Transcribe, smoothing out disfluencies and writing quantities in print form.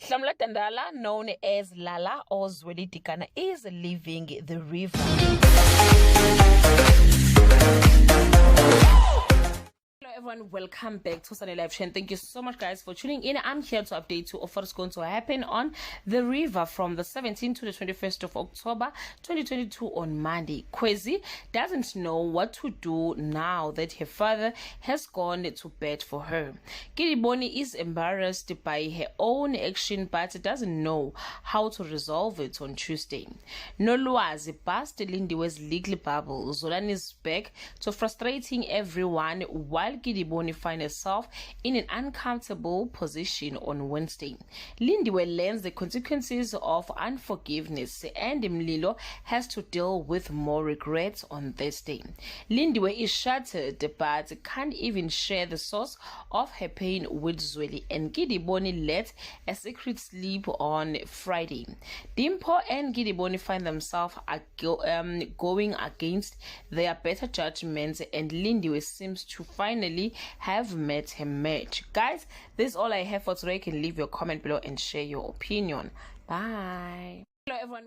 Hlamla Tandala, known as Lala or Zweli Tikana, is leaving the river. Hello everyone, welcome back to Sunday Live Chain. Thank you so much guys for tuning in. I'm here to update you of what's going to happen on the river from the 17th to the 21st of October 2022 on Monday. Kwezi doesn't know what to do now that her father has gone to bed for her. Gidiboni is embarrassed by her own action but doesn't know how to resolve it on Tuesday. Nolwazi burst Lindiwe's legal bubble. Zolani is back to frustrating everyone while Gidiboni finds herself in an uncomfortable position on Wednesday. Lindiwe learns the consequences of unforgiveness and Mlilo has to deal with more regrets on Thursday. Lindiwe is shattered but can't even share the source of her pain with Zweli, and Gidiboni let a secret sleep on Friday. Dimpo and Gidiboni find themselves going against their better judgments, and Lindiwe seems to finally have met her match. Guys, this is all I have for today. You can leave your comment below and share your opinion. Bye. Hello everyone.